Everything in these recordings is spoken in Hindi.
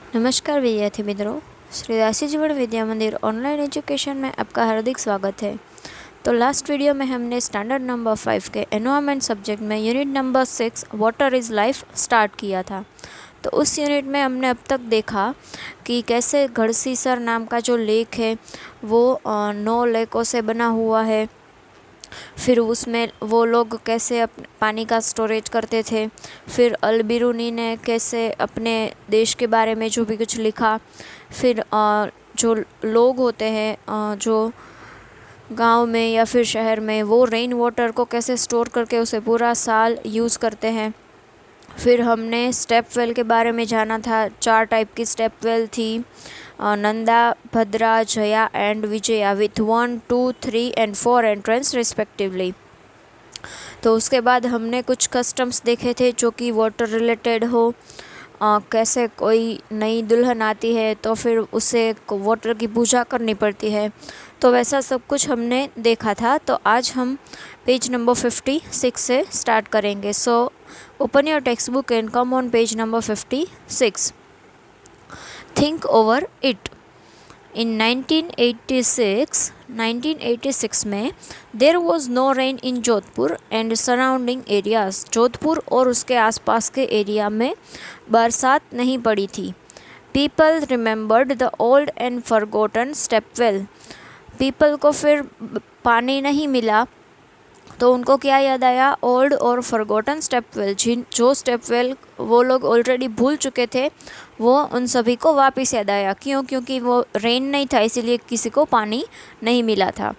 नमस्कार विद्यार्थी मित्रों, श्री राशि जीवन विद्या मंदिर ऑनलाइन एजुकेशन में आपका हार्दिक स्वागत है। तो लास्ट वीडियो में हमने स्टैंडर्ड नंबर 5 के एनवायरनमेंट सब्जेक्ट में unit number 6 water is life start किया था। तो उस यूनिट में हमने अब तक देखा कि कैसे गढ़सीसर नाम का जो लेक है वो 9 लेकों से बना हुआ है। फिर उसमें वो लोग कैसे पानी का स्टोरेज करते थे। फिर अल-बिरूनी ने कैसे अपने देश के बारे में जो भी कुछ लिखा। फिर जो लोग होते हैं जो गांव में या फिर शहर में, वो रेन वाटर को कैसे स्टोर करके उसे पूरा साल यूज़ करते हैं। फिर हमने स्टेप वेल के बारे में जाना था। 4 टाइप की स्टेप वेल थी, Nanda, Bhadra, Jaya and Vijaya with 1, 2, 3 and 4 entrance respectively. तो उसके बाद हमने कुछ कस्टम्स देखे थे जो कि वाटर रिलेटेड हो। कैसे कोई नई दुल्हन आती है तो फिर उसे वाटर की पूजा करनी पड़ती है, तो वैसा सब कुछ हमने देखा था। तो आज हम पेज नंबर 56 से स्टार्ट करेंगे। So open your text book and come on page number 56। Think over it. In 1986 में there was no rain in Jodhpur and surrounding areas. Jodhpur और उसके आसपास के एरिया में बरसात नहीं पड़ी थी। People remembered the old and forgotten stepwell. People को फिर पानी नहीं मिला तो उनको क्या याद आया? ओल्ड और फॉरगॉटन स्टेपवेल। जो स्टेपवेल वो लोग ऑलरेडी भूल चुके थे, वो उन सभी को वापस याद आया। क्यों? क्योंकि वो रेन नहीं था, इसीलिए किसी को पानी नहीं मिला था।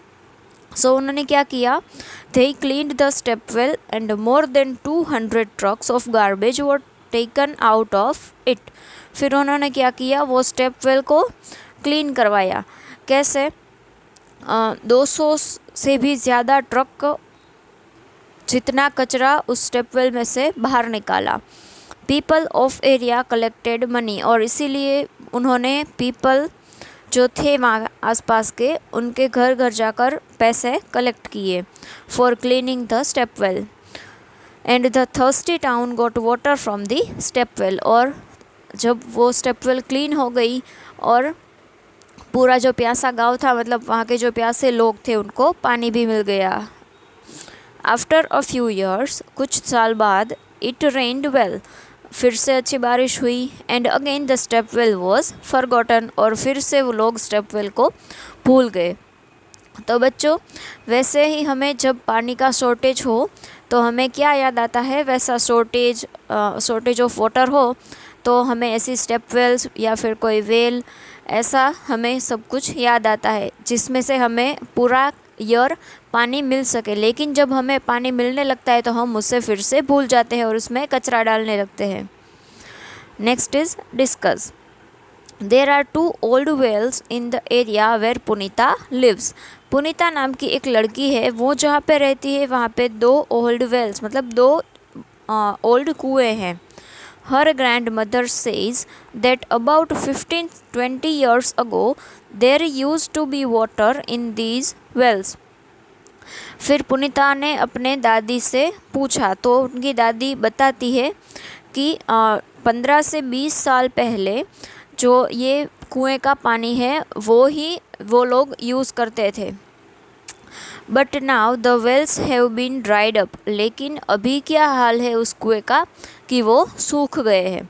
सो उन्होंने क्या किया? They cleaned the stepwell and more than 200 trucks of garbage were taken out of it. फिर उन्होंने क्या किया? वो स्टेपवेल को क्लीन करवाया। कैसे? 200 से भी ज़्यादा ट्रक जितना कचरा उस स्टेपवेल में से बाहर निकाला। People of area collected money, और इसीलिए उन्होंने पीपल जो थे वहाँ आसपास के, उनके घर घर जाकर पैसे कलेक्ट किए for cleaning the stepwell. And the thirsty town got water from the stepwell. और जब वो स्टेपवेल क्लीन हो गई और पूरा जो प्यासा गांव था, मतलब वहाँ के जो प्यासे लोग थे, उनको पानी भी मिल गया। आफ्टर अ फ्यू ईयर्स, कुछ साल बाद, इट रेन्ड वेल, फिर से अच्छी बारिश हुई। And again the stepwell was forgotten, और फिर से वो लोग स्टेपवेल को भूल गए। तो बच्चों, वैसे ही हमें जब पानी का शॉर्टेज हो तो हमें क्या याद आता है? वैसा शॉर्टेज ऑफ वाटर हो तो हमें ऐसी स्टेपवेल्स या फिर कोई वेल, ऐसा हमें सब कुछ याद आता है जिसमें से हमें पूरा ईयर पानी मिल सके। लेकिन जब हमें पानी मिलने लगता है तो हम उससे फिर से भूल जाते हैं और उसमें कचरा डालने लगते हैं। Next is discuss. There are 2 old wells in the area where Punita lives. Punita नाम की एक लड़की है, वो जहाँ पे रहती है वहाँ पे 2 ओल्ड वेल्स, मतलब 2 ओल्ड कुएँ हैं। Her grandmother says that about 15-20 years ago there used to be water in these wells. फिर पुनीता ने अपने दादी से पूछा तो उनकी दादी बताती है कि 15 से 20 साल पहले जो ये कुएं का पानी है वो लोग यूज़ करते थे। But now the wells have been dried up. लेकिन अभी क्या हाल है उस कुएं का कि वो सूख गए हैं।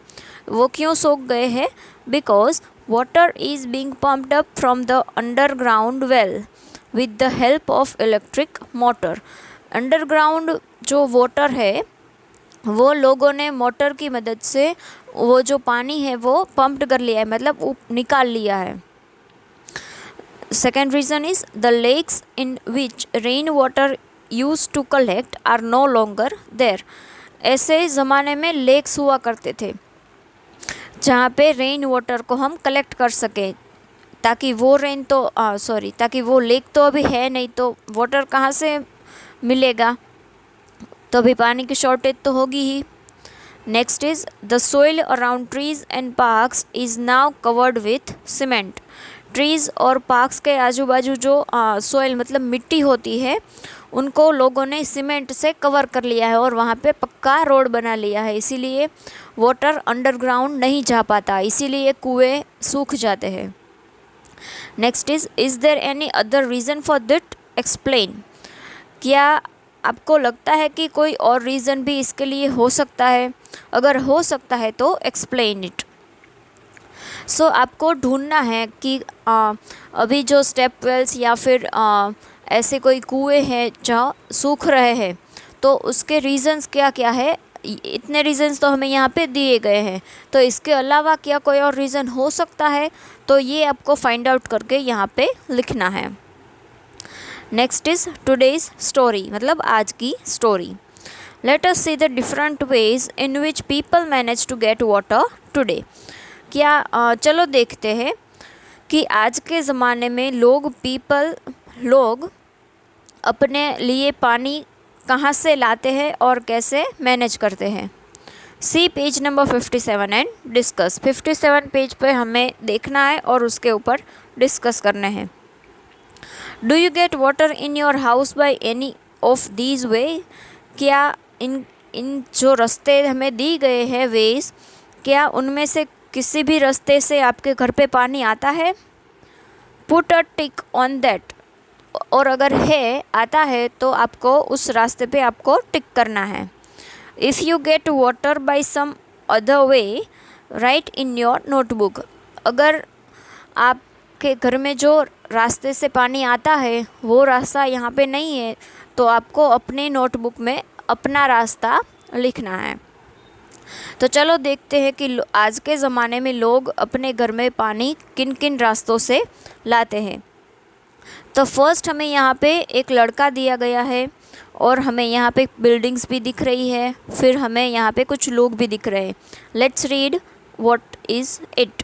वो क्यों सूख गए हैं? Because water is being pumped up from the underground well with the help of electric motor. Underground जो वाटर है वो लोगों ने मोटर की मदद से वो जो पानी है वो पम्प्ड कर लिया है, मतलब निकाल लिया है। Second reason is the lakes in which rain water used to collect are no longer there. ऐसे ज़माने में लेक्स हुआ करते थे जहाँ पे रेन वाटर को हम कलेक्ट कर सकें, ताकि वो ताकि वो लेक तो अभी है नहीं, तो वाटर कहाँ से मिलेगा? तो अभी पानी की शॉर्टेज तो होगी ही। Next is the soil around trees and parks is now covered with cement. Trees और पार्क्स के आजू बाजू जो सोइल मतलब मिट्टी होती है, उनको लोगों ने सीमेंट से कवर कर लिया है और वहाँ पे पक्का रोड बना लिया है, इसीलिए वाटर अंडरग्राउंड नहीं जा पाता, इसीलिए कुएं सूख जाते हैं। Next is there any other reason for that? Explain. क्या आपको लगता है कि कोई और रीज़न भी इसके लिए हो सकता है? अगर हो सकता है तो एक्सप्लेन इट। सो आपको ढूंढना है कि अभी जो स्टेप वेल्स या फिर ऐसे कोई कुएं हैं जहाँ सूख रहे हैं, तो उसके रीज़न्स क्या क्या है। इतने रीज़न्स तो हमें यहाँ पे दिए गए हैं, तो इसके अलावा क्या कोई और रीज़न हो सकता है, तो ये आपको फाइंड आउट करके यहाँ पे लिखना है। नेक्स्ट इज़ टुडेज़ स्टोरी, मतलब आज की story. Let us see the different ways in which people manage to get water today. क्या चलो देखते हैं कि आज के ज़माने में लोग अपने लिए पानी कहाँ से लाते हैं और कैसे मैनेज करते हैं। See page number 57 and discuss. 57 page पे हमें देखना है और उसके ऊपर डिस्कस करने हैं। Do you get water in your house by any of these वे? क्या इन जो रास्ते हमें दी गए हैं वेज, क्या उनमें से किसी भी रास्ते से आपके घर पे पानी आता है? Put a tick on that. और अगर है आता है तो आपको उस रास्ते पे आपको टिक करना है। If you get water by some other way, write in your notebook. अगर आपके घर में जो रास्ते से पानी आता है वो रास्ता यहाँ पे नहीं है, तो आपको अपने नोटबुक में अपना रास्ता लिखना है। तो चलो देखते हैं कि आज के ज़माने में लोग अपने घर में पानी किन किन रास्तों से लाते हैं। तो फर्स्ट हमें यहाँ पे एक लड़का दिया गया है और हमें यहाँ पे बिल्डिंग्स भी दिख रही है, फिर हमें यहाँ पे कुछ लोग भी दिख रहे हैं। Let's read what is it.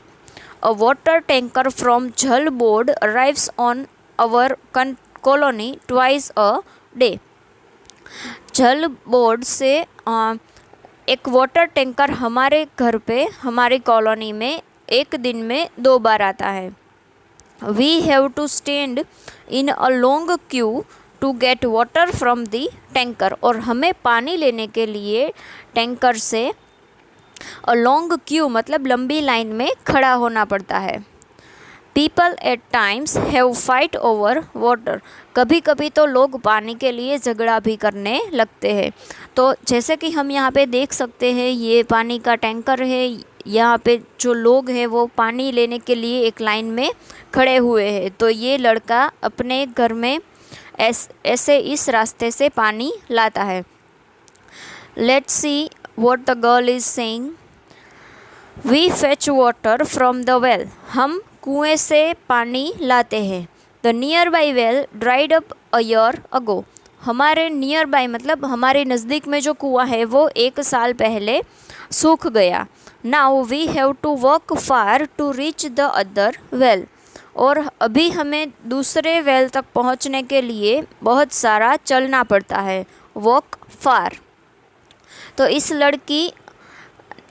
A water tanker from Jal Board arrives on our colony twice a day. Jal Board से एक वाटर टैंकर हमारे घर पे, हमारी कॉलोनी में एक दिन में 2 बार आता है। We have to stand in a long queue to get water from the tanker। और हमें पानी लेने के लिए टैंकर से a long queue मतलब लंबी लाइन में खड़ा होना पड़ता है। People at times have fight over water। कभी कभी तो लोग पानी के लिए झगड़ा भी करने लगते हैं। तो जैसे कि हम यहाँ पे देख सकते हैं, ये पानी का टैंकर है, यहाँ पे जो लोग हैं वो पानी लेने के लिए एक लाइन में खड़े हुए हैं। तो ये लड़का अपने घर में ऐसे इस रास्ते से पानी लाता है। Let's see what the girl is saying. We fetch water from the well. हम कुएं से पानी लाते हैं। The nearby well dried up a year ago. हमारे नियर बाई मतलब हमारे नज़दीक में जो कुआं है वो 1 साल पहले सूख गया। Now we have to walk far to reach the other well. और अभी हमें दूसरे वेल तक पहुंचने के लिए बहुत सारा चलना पड़ता है। वर्क फार। तो इस लड़की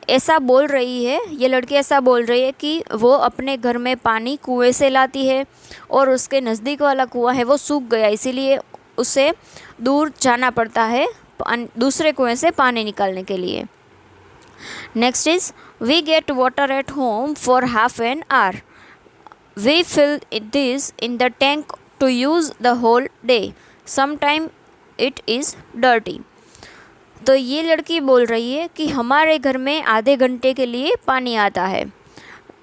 ऐसा बोल रही है, ये लड़की ऐसा बोल रही है कि वो अपने घर में पानी कुएं से लाती है और उसके नज़दीक वाला कुआं है वो सूख गया, इसीलिए उसे दूर जाना पड़ता है दूसरे कुएं से पानी निकालने के लिए। Next is we get water at home for half an hour. We fill this in the tank to use the whole day. Sometime it is dirty. तो ये लड़की बोल रही है कि हमारे घर में आधे घंटे के लिए पानी आता है।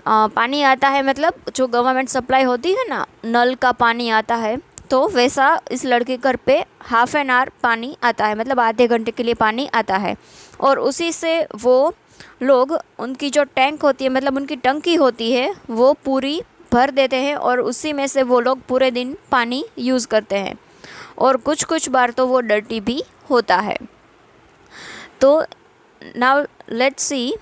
पानी आता है मतलब जो गवर्नमेंट सप्लाई होती है ना, नल का पानी आता है, तो वैसा इस लड़के घर पे हाफ एन आवर पानी आता है, मतलब आधे घंटे के लिए पानी आता है। और उसी से वो लोग उनकी जो टैंक होती है, मतलब उनकी टंकी होती है, वो पूरी भर देते हैं और उसी में से वो लोग पूरे दिन पानी यूज़ करते हैं। और कुछ कुछ बार तो वो डर्टी भी होता है। तो now let's see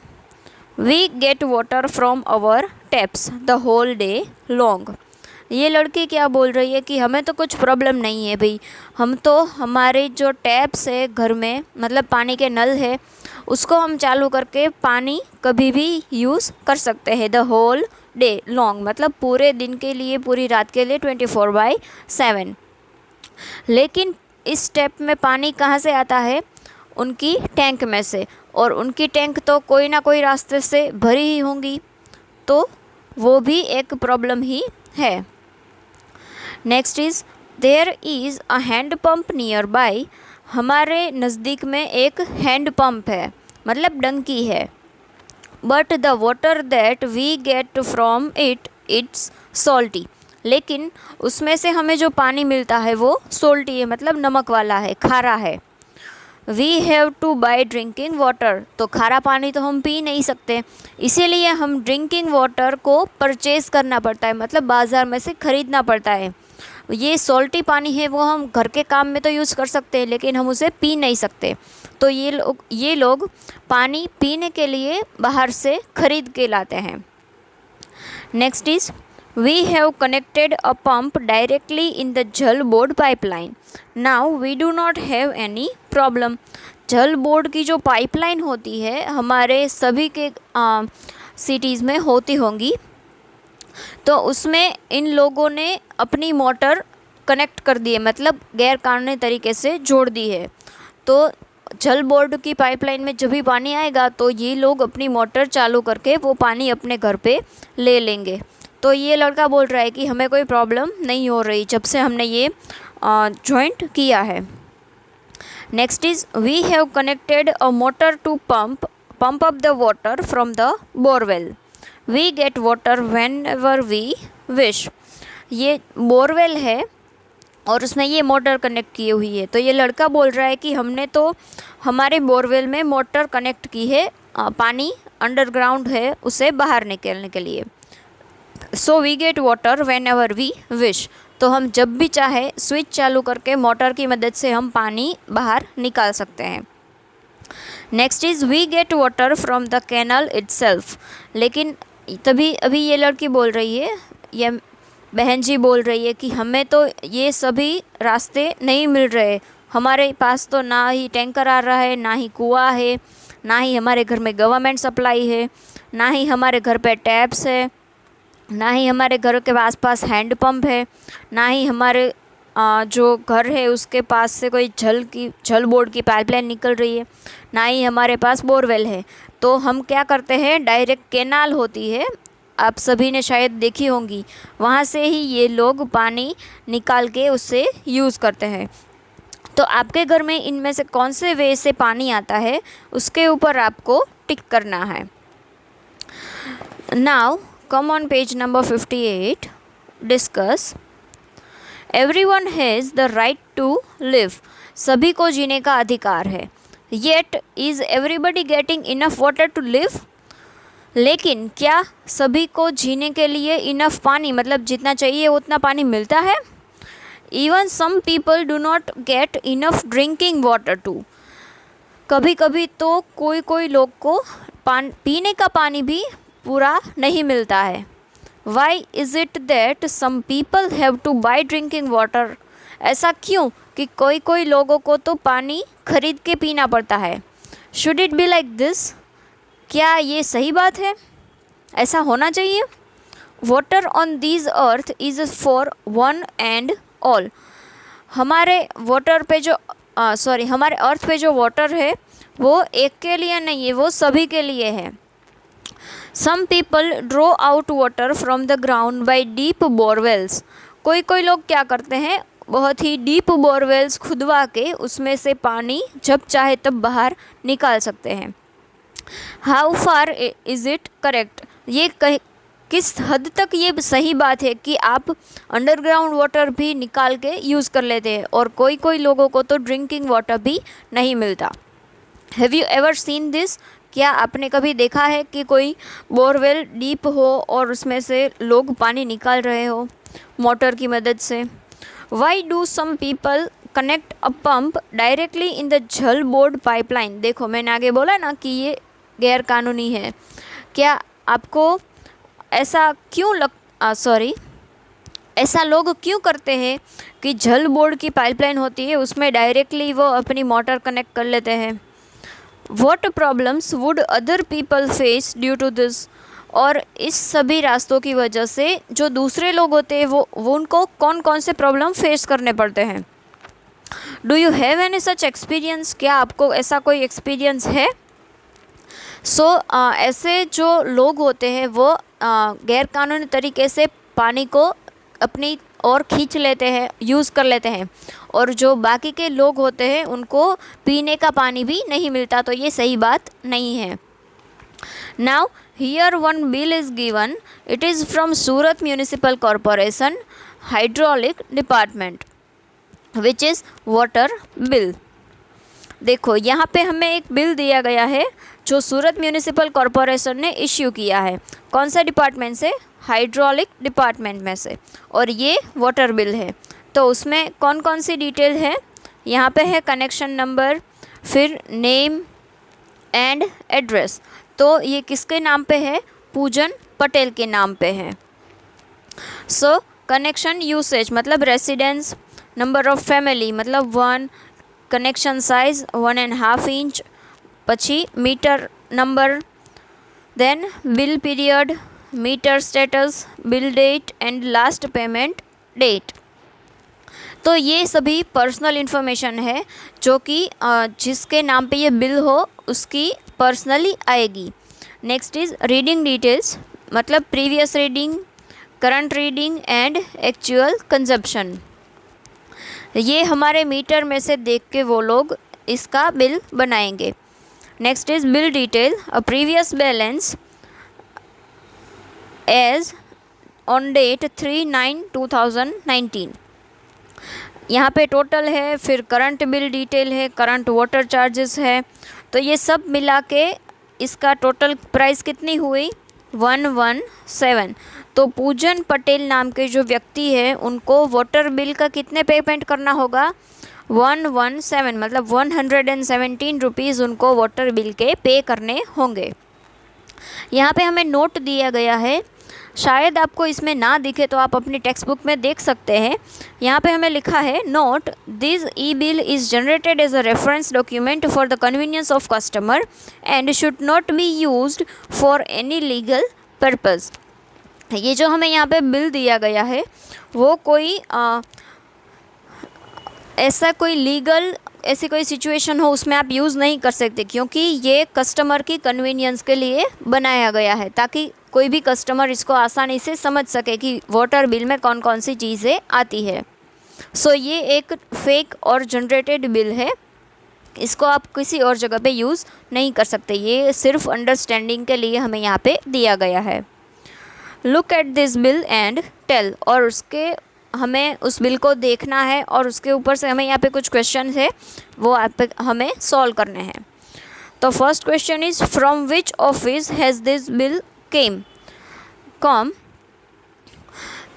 we get water from our taps the whole day long. ये लड़की क्या बोल रही है कि हमें तो कुछ प्रॉब्लम नहीं है भाई, हम तो हमारे जो टैप्स है घर में, मतलब पानी के नल है, उसको हम चालू करके पानी कभी भी यूज़ कर सकते हैं। द होल डे लॉन्ग मतलब पूरे दिन के लिए, पूरी रात के लिए 24/7। लेकिन इस टैप में पानी कहाँ से आता है? उनकी टैंक में से। और उनकी टैंक तो कोई ना कोई रास्ते से भरी ही होंगी, तो वो भी एक प्रॉब्लम ही है। Next is there is a hand pump nearby. हमारे नज़दीक में एक हैंड पंप है, मतलब डंकी है। But the water that we get from it's salty. लेकिन उसमें से हमें जो पानी मिलता है वो सोल्टी है, मतलब नमक वाला है, खारा है। We have to buy drinking water. तो खारा पानी तो हम पी नहीं सकते, इसीलिए हम ड्रिंकिंग वाटर को परचेज़ करना पड़ता है, मतलब बाज़ार में से ख़रीदना पड़ता है। ये सॉल्टी पानी है वो हम घर के काम में तो यूज़ कर सकते हैं, लेकिन हम उसे पी नहीं सकते। तो ये लोग पानी पीने के लिए बाहर से ख़रीद के लाते हैं। Next is we have connected a pump directly in the Jal board pipeline. Now we do not have any problem. Jal Board की जो पाइपलाइन होती है हमारे सभी के सिटीज़ में होती होंगी, तो उसमें इन लोगों ने अपनी मोटर कनेक्ट कर दी है, मतलब गैर कानूनी तरीके से जोड़ दी है। तो जल बोर्ड की पाइपलाइन में जब भी पानी आएगा तो ये लोग अपनी मोटर चालू करके वो पानी अपने घर पे ले लेंगे। तो ये लड़का बोल रहा है कि हमें कोई प्रॉब्लम नहीं हो रही जब से हमने ये जॉइंट किया है। Next is we have connected a motor to pump up the water from the borewell. We get water whenever we wish. ये बोरवेल है और उसमें ये मोटर कनेक्ट की हुई है। तो ये लड़का बोल रहा है कि हमने तो हमारे बोरवेल में मोटर कनेक्ट की है, पानी अंडरग्राउंड है उसे बाहर निकलने के लिए। So we get water whenever we wish. तो हम जब भी चाहे स्विच चालू करके मोटर की मदद से हम पानी बाहर निकाल सकते हैं। Next is we get water from the canal itself. लेकिन तभी अभी ये लड़की बोल रही है, ये बहन जी बोल रही है कि हमें तो ये सभी रास्ते नहीं मिल रहे। हमारे पास तो ना ही टैंकर आ रहा है, ना ही कुआं है, ना ही हमारे घर में गवर्नमेंट सप्लाई है, ना ही हमारे घर पे टैप्स है, ना ही हमारे घर के आसपास हैंड पंप है, ना ही हमारे जो घर है उसके पास से कोई जल बोर्ड की पाइपलाइन निकल रही है, ना ही हमारे पास बोरवेल है। तो हम क्या करते हैं, डायरेक्ट कैनाल होती है, आप सभी ने शायद देखी होंगी, वहाँ से ही ये लोग पानी निकाल के उससे यूज़ करते हैं। तो आपके घर में इनमें से कौन से वे से पानी आता है उसके ऊपर आपको टिक करना है। Now come on page number 58, discuss. Everyone has the right to live. सभी को जीने का अधिकार है। Yet is everybody getting enough water to live. लेकिन क्या सभी को जीने के लिए इनफ पानी, मतलब जितना चाहिए उतना पानी मिलता है? Even some people do not get enough drinking water too. कभी कभी तो कोई लोग को पीने का पानी भी पूरा नहीं मिलता है। Why is it that some people have to buy drinking water. ऐसा क्यों कि कोई लोगों को तो पानी खरीद के पीना पड़ता है। Should it be like this. क्या ये सही बात है? ऐसा होना चाहिए? Water on this earth is for one and all. हमारे हमारे अर्थ पे जो वाटर है वो एक के लिए नहीं है, वो सभी के लिए है। Some people draw out water from the ground by deep borewells. कोई लोग क्या करते हैं, बहुत ही डीप बोरवेल्स खुदवा के उसमें से पानी जब चाहे तब बाहर निकाल सकते हैं। How far is it correct. ये किस हद तक ये सही बात है कि आप अंडरग्राउंड वाटर भी निकाल के यूज़ कर लेते हैं और कोई लोगों को तो ड्रिंकिंग वाटर भी नहीं मिलता। Have you ever seen this. क्या आपने कभी देखा है कि कोई बोरवेल डीप हो और उसमें से लोग पानी निकाल रहे हो मोटर की मदद से? Why do some people connect a pump directly in the Jal board pipeline. देखो मैंने आगे बोला ना कि ये गैर कानूनी है। क्या आपको ऐसा ऐसा लोग क्यों करते हैं कि जल बोर्ड की पाइपलाइन होती है उसमें डायरेक्टली वो अपनी मोटर कनेक्ट कर लेते हैं? What problems would other people face due to this. और इस सभी रास्तों की वजह से जो दूसरे लोग होते हैं वो उनको कौन कौन से प्रॉब्लम फेस करने पड़ते हैं। Do you have any such experience. क्या आपको ऐसा कोई एक्सपीरियंस है? सो ऐसे जो लोग होते हैं वो गैर कानूनी तरीके से पानी को अपनी और खींच लेते हैं, यूज़ कर लेते हैं, और जो बाकी के लोग होते हैं उनको पीने का पानी भी नहीं मिलता, तो ये सही बात नहीं है। Now here one bill is given. It is from Surat Municipal Corporation Hydraulic Department, which is water bill. देखो यहाँ पे हमें एक बिल दिया गया है जो सूरत म्यूनिसिपल कॉरपोरेशन ने इश्यू किया है। कौन सा डिपार्टमेंट से? हाइड्रोलिक डिपार्टमेंट में से, और ये वाटर बिल है। तो उसमें कौन कौन सी डिटेल है? यहाँ पे है कनेक्शन नंबर, फिर नेम एंड एड्रेस। तो ये किसके नाम पे है? पूजन पटेल के नाम पे है। सो कनेक्शन यूसेज मतलब रेसिडेंस, नंबर ऑफ फैमिली मतलब 1, कनेक्शन साइज 1.5 इंच, પછી meter number, then bill period, meter status, bill date and last payment date. तो ये सभी पर्सनल इन्फॉर्मेशन है जो कि जिसके नाम पे ये बिल हो उसकी पर्सनली आएगी। नेक्स्ट इज़ रीडिंग डिटेल्स मतलब previous reading, current reading and actual consumption. ये हमारे मीटर में से देख के वो लोग इसका बिल बनाएंगे। Next is bill detail, a previous balance as on date 3/9/2019। यहाँ पे टोटल है, फिर करंट बिल डिटेल है, करंट वाटर चार्जेस है। तो ये सब मिला के इसका टोटल प्राइस कितनी हुई? 117। तो पूजन पटेल नाम के जो व्यक्ति है उनको वाटर बिल का कितने पेमेंट करना होगा? 117 मतलब 117 रुपीज़ उनको वाटर बिल के पे करने होंगे। यहाँ पे हमें नोट दिया गया है, शायद आपको इसमें ना दिखे तो आप अपनी टेक्स्ट बुक में देख सकते हैं। यहाँ पे हमें लिखा है note, this e bill is generated as a reference document for the convenience of customer and should not be used for any legal purpose. ये जो हमें यहाँ पे बिल दिया गया है वो कोई ऐसा कोई लीगल ऐसी कोई सिचुएशन हो उसमें आप यूज़ नहीं कर सकते, क्योंकि ये कस्टमर की कन्वीनियंस के लिए बनाया गया है ताकि कोई भी कस्टमर इसको आसानी से समझ सके कि वाटर बिल में कौन कौन सी चीज़ें आती है। सो ये एक फेक और जनरेटेड बिल है, इसको आप किसी और जगह पे यूज़ नहीं कर सकते, ये सिर्फ अंडरस्टैंडिंग के लिए हमें यहाँ पे दिया गया है। Look at this bill and tell, और उसके हमें उस बिल को देखना है और उसके ऊपर से हमें यहाँ पे कुछ क्वेश्चन है वो आप हमें सॉल्व करने हैं। तो first question is from which office has this bill came come.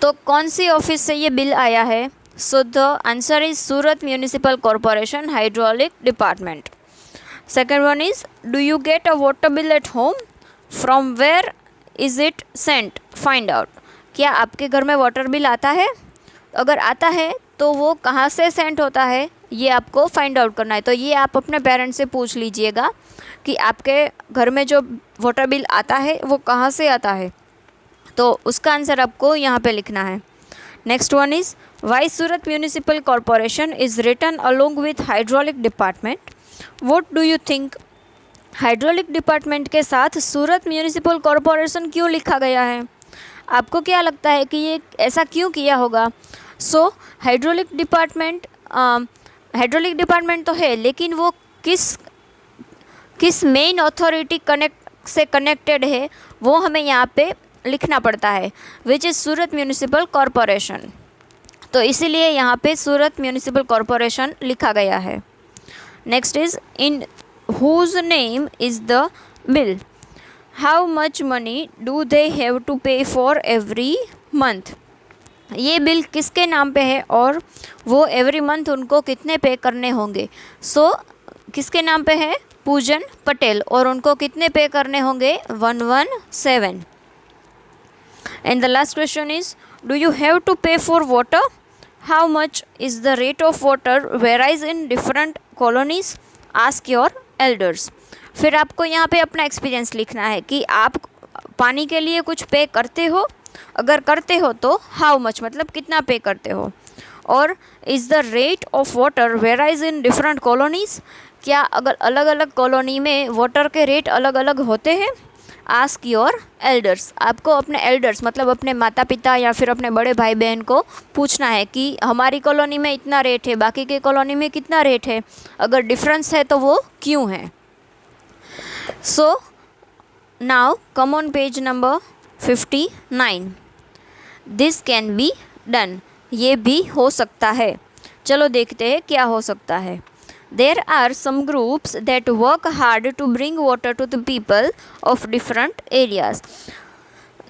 तो कौन सी ऑफिस से ये बिल आया है? So the answer is Surat municipal corporation hydraulic department. Second one is do you get a water bill at home, from where is it sent, find out. क्या आपके घर में वाटर बिल आता है? अगर आता है तो वो कहाँ से सेंड होता है ये आपको फाइंड आउट करना है। तो ये आप अपने पेरेंट्स से पूछ लीजिएगा कि आपके घर में जो वाटर बिल आता है वो कहाँ से आता है, तो उसका आंसर आपको यहाँ पे लिखना है। Next one is why Surat municipal corporation is written along with hydraulic department, what do you think. Hydraulic department के साथ सूरत म्यूनिसिपल कॉरपोरेशन क्यों लिखा गया है? आपको क्या लगता है कि ये ऐसा क्यों किया होगा? सो हाइड्रोलिक डिपार्टमेंट तो है, लेकिन वो किस मेन अथॉरिटी से कनेक्टेड है वो हमें यहाँ पे लिखना पड़ता है, which is Surat municipal corporation. तो इसीलिए यहाँ पे सूरत म्यूनिसिपल कॉरपोरेशन लिखा गया है। Next is in whose name is the bill, how much money do they have to pay for every month. ये बिल किसके नाम पे है और वो एवरी मंथ उनको कितने पे करने होंगे? सो किसके नाम पे है? पूजन पटेल, और उनको कितने पे करने होंगे? 117। And the last question is do you have to pay for water, how much is the rate of water varies in different colonies, ask your elders. फिर आपको यहाँ पे अपना एक्सपीरियंस लिखना है कि आप पानी के लिए कुछ पे करते हो, अगर करते हो तो हाउ मच मतलब कितना पे करते हो, और is the rate of water varies in different colonies, क्या अगर अलग अलग कॉलोनी में वाटर के रेट अलग अलग होते हैं? Ask your elders. आपको अपने एल्डर्स मतलब अपने माता पिता या फिर अपने बड़े भाई बहन को पूछना है कि हमारी कॉलोनी में इतना रेट है, बाकी के कॉलोनी में कितना रेट है, अगर डिफरेंस है तो वो क्यों है। So now come on page number 59। This can be done. ये भी हो सकता है। चलो देखते हैं क्या हो सकता है। There are some groups that work hard to bring water to the people of different areas.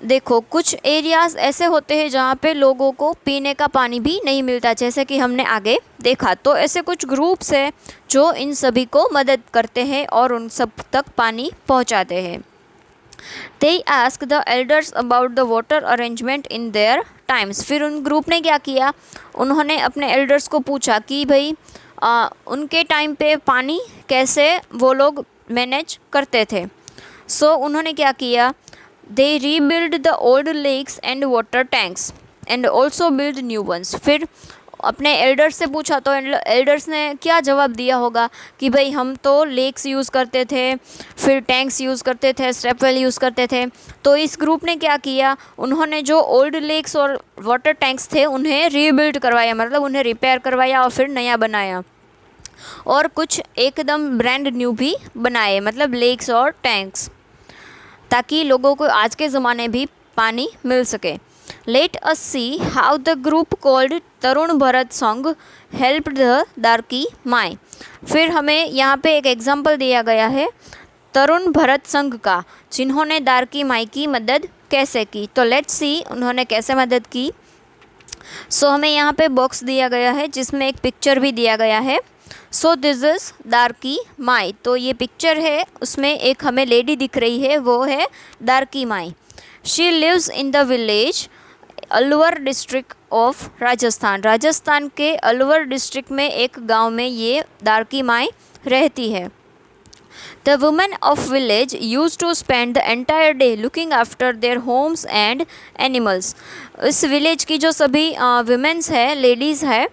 देखो कुछ एरियाज़ ऐसे होते हैं जहाँ पे लोगों को पीने का पानी भी नहीं मिलता, जैसे कि हमने आगे देखा। तो ऐसे कुछ ग्रुप्स हैं जो इन सभी को मदद करते हैं और उन सब तक पानी पहुँचाते हैं। They ask the elders about the water arrangement in their times. फिर उन ग्रुप ने क्या किया, उन्होंने अपने एल्डर्स को पूछा कि भाई उनके टाइम पे पानी कैसे वो लोग मैनेज करते थे। सो उन्होंने क्या किया, they rebuild the old lakes and water tanks and also build new ones. फिर अपने एल्डर्स से पूछा तो एल्डर्स ने क्या जवाब दिया होगा कि भाई हम तो लेक्स यूज़ करते थे, फिर टैंक्स यूज़ करते थे, स्टेपवेल यूज़ करते थे। तो इस ग्रुप ने क्या किया, उन्होंने जो ओल्ड लेक्स और वाटर टैंक्स थे उन्हें रीबिल्ड करवाया, मतलब उन्हें रिपेयर करवाया और फिर नया बनाया, और कुछ एकदम ब्रांड न्यू भी बनाए, मतलब लेक्स और टैंक्स, ताकि लोगों को आज के ज़माने भी पानी मिल सके। Let us see how the group called Tarun Bharat Sangh help the दारकी माई। फिर हमें यहाँ पे एक एग्जाम्पल दिया गया है तरुण भरत संघ का, जिन्होंने दारकी माई की मदद कैसे की। तो लेट्स सी उन्होंने कैसे मदद की। सो हमें यहाँ पे बॉक्स दिया गया है जिसमें एक पिक्चर भी दिया गया है। सो दिस इज़ दारकी माई। तो ये पिक्चर है, उसमें एक हमें लेडी दिख रही है, वो है Darki Mai. She lives in the village Alwar district of Rajasthan. Rajasthan के अलवर डिस्ट्रिक्ट में एक गांव में ये दारकी माई रहती है। The women of village use to spend the entire day looking after their homes and animals. इस विलेज की जो सभी वुमेन्स है, लेडीज़ है,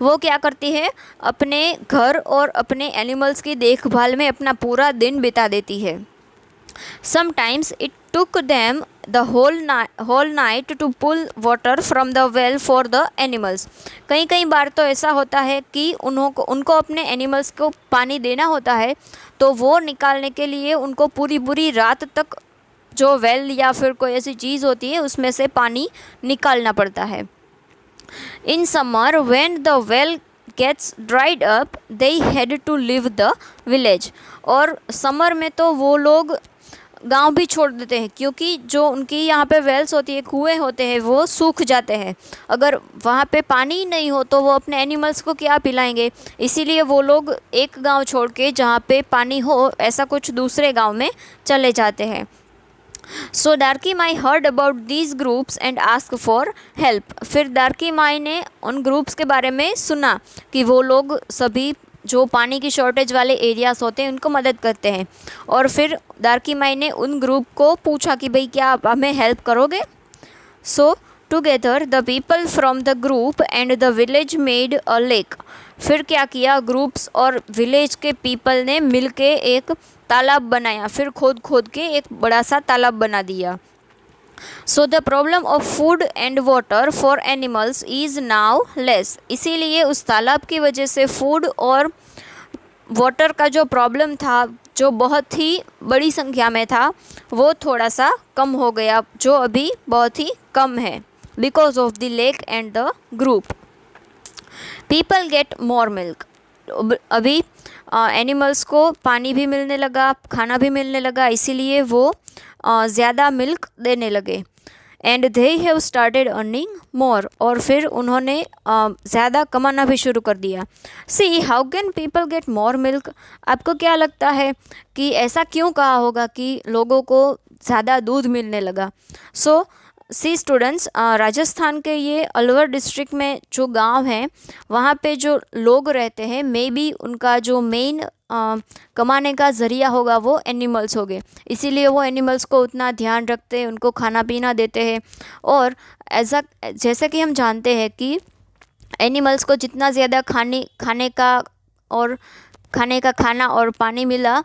वो क्या करती है, अपने घर और अपने एनिमल्स की देखभाल में अपना पूरा दिन बिता देती है। Sometimes it took them the whole night to pull water from the well for the animals. कई बार तो ऐसा होता है कि उनको अपने एनिमल्स को पानी देना होता है, तो वो निकालने के लिए उनको पूरी रात तक जो वेल या फिर कोई ऐसी चीज़ होती है उसमें से पानी निकालना पड़ता है। In summer, when the well gets dried up, they had to leave the village. और समर में तो वो लोग गांव भी छोड़ देते हैं, क्योंकि जो उनकी यहाँ पे वेल्स होती है, कुएँ होते हैं, वो सूख जाते हैं। अगर वहाँ पे पानी नहीं हो तो वो अपने एनिमल्स को क्या पिलाएंगे, इसीलिए वो लोग एक गांव छोड़ के जहाँ पे पानी हो ऐसा कुछ दूसरे गांव में चले जाते हैं। So Darki Mai heard about these groups and ask for help. फिर दारकी माई ने उन ग्रुप्स के बारे में सुना कि वो लोग सभी जो पानी की शॉर्टेज वाले एरियाज़ होते हैं उनको मदद करते हैं, और फिर दारकी माई ने उन ग्रुप को पूछा कि भाई क्या आप हमें हेल्प करोगे। सो together the people from the group and the village made a lake. फिर क्या किया, ग्रुप्स और विलेज के पीपल ने मिलके एक तालाब बनाया, फिर खोद के एक बड़ा सा तालाब बना दिया। So the problem of food and water for animals is now less. इसीलिए उस तालाब की वजह से फूड और वाटर का जो प्रॉब्लम था, जो बहुत ही बड़ी संख्या में था, वो थोड़ा सा कम हो गया, जो अभी बहुत ही कम है, because of the lake and the group. People get more milk. अभी एनिमल्स को पानी भी मिलने लगा, खाना भी मिलने लगा, इसीलिए वो ज़्यादा मिल्क देने लगे। And they have started earning more. और फिर उन्होंने ज़्यादा कमाना भी शुरू कर दिया। See how can people get more milk. आपको क्या लगता है कि ऐसा क्यों कहा होगा कि लोगों को ज़्यादा दूध मिलने लगा। सो सी स्टूडेंट्स, राजस्थान के ये अलवर डिस्ट्रिक्ट में जो गांव हैं वहाँ पे जो लोग रहते हैं, मे बी उनका जो मेन कमाने का ज़रिया होगा वो एनिमल्स हो गए, इसीलिए वो एनिमल्स को उतना ध्यान रखते हैं, उनको खाना पीना देते हैं। और ऐसा जैसा कि हम जानते हैं कि एनिमल्स को जितना ज़्यादा खाने का और खाने का खाना और पानी मिला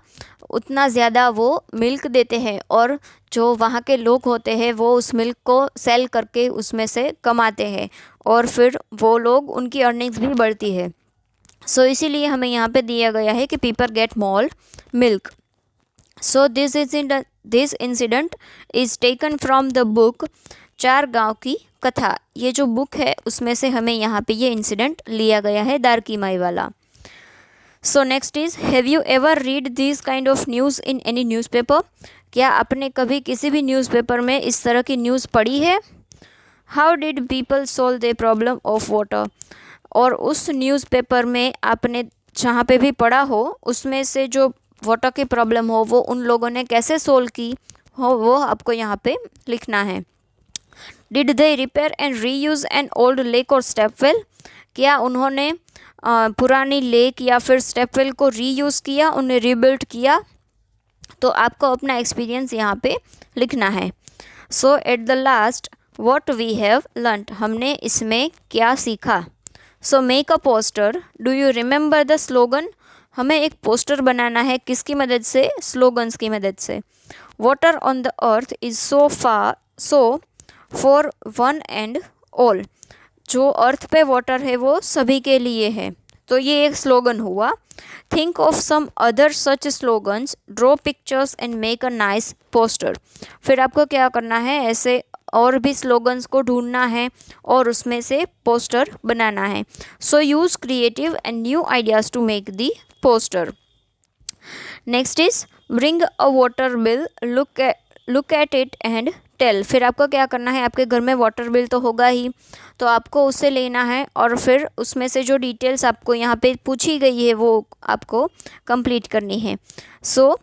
उतना ज़्यादा वो मिल्क देते हैं, और जो वहाँ के लोग होते हैं वो उस मिल्क को सेल करके उसमें से कमाते हैं, और फिर वो लोग उनकी अर्निंग्स भी बढ़ती है। सो इसीलिए हमें यहाँ पे दिया गया है कि people get more milk. So this incident is taken from the book चार गांव की कथा। ये जो बुक है उसमें से हमें यहाँ पे ये इंसिडेंट लिया गया है, दारकी माई वाला। So next is, have you ever read this kind of news in any newspaper? क्या आपने कभी किसी भी न्यूज़पेपर में इस तरह की न्यूज़ पढ़ी है? How did people solve the problem of water? और उस न्यूज़पेपर में आपने जहाँ पे भी पढ़ा हो उसमें से जो वाटर की प्रॉब्लम हो वो उन लोगों ने कैसे सोल्व की हो वो आपको यहाँ पे लिखना है। Did they repair and reuse an old lake और स्टेपवेल? क्या उन्होंने पुरानी लेक या फिर स्टेपवेल को रीयूज़ किया, उन्हें रीबिल्ड किया? तो आपको अपना एक्सपीरियंस यहाँ पे लिखना है। So at the last what we have learned, हमने इसमें क्या सीखा? So make a poster, do you remember the slogan? हमें एक पोस्टर बनाना है, किसकी मदद से? स्लोगन्स की मदद से। Water on the earth is so for one and all, जो अर्थ पे वाटर है वो सभी के लिए है, तो ये एक स्लोगन हुआ। Think of some other such slogans, draw pictures and make a nice poster. फिर आपको क्या करना है, ऐसे और भी स्लोगन्स को ढूंढना है और उसमें से पोस्टर बनाना है। So use creative and new ideas to make the poster. Next is bring a water bill, look at it and tell. फिर आपको क्या करना है, आपके घर में वाटर बिल तो होगा ही, तो आपको उसे लेना है और फिर उसमें से जो डिटेल्स आपको यहाँ पे पूछी गई है वो आपको कंप्लीट करनी है। So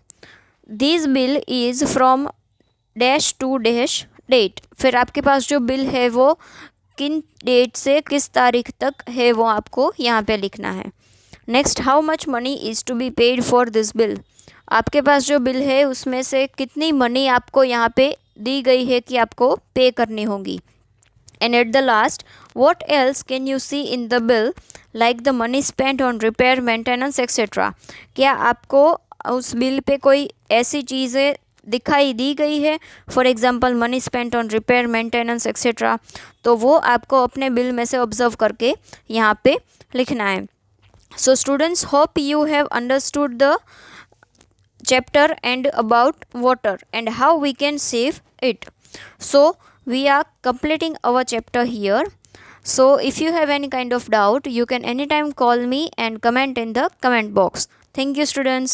this bill is from dash to dash date. फिर आपके पास जो बिल है वो किन डेट से किस तारीख तक है वो आपको यहाँ पे लिखना है। Next, how much money is to be paid for this bill. आपके पास जो बिल है उसमें से कितनी मनी आपको यहाँ पे दी गई है कि आपको पे करनी होगी। And at the last, what else can you see in the bill like the money spent on repair, maintenance etcetera. क्या आपको उस बिल पे कोई ऐसी चीज़ें दिखाई दी गई है, for example money spent on repair, maintenance etcetera, तो वो आपको अपने बिल में से ऑब्जर्व करके यहाँ पे लिखना है। So students, hope you have understood the chapter and about water and how we can save it. So we are completing our chapter here. So if you have any kind of doubt, you can anytime call me and comment in the comment box. Thank you students.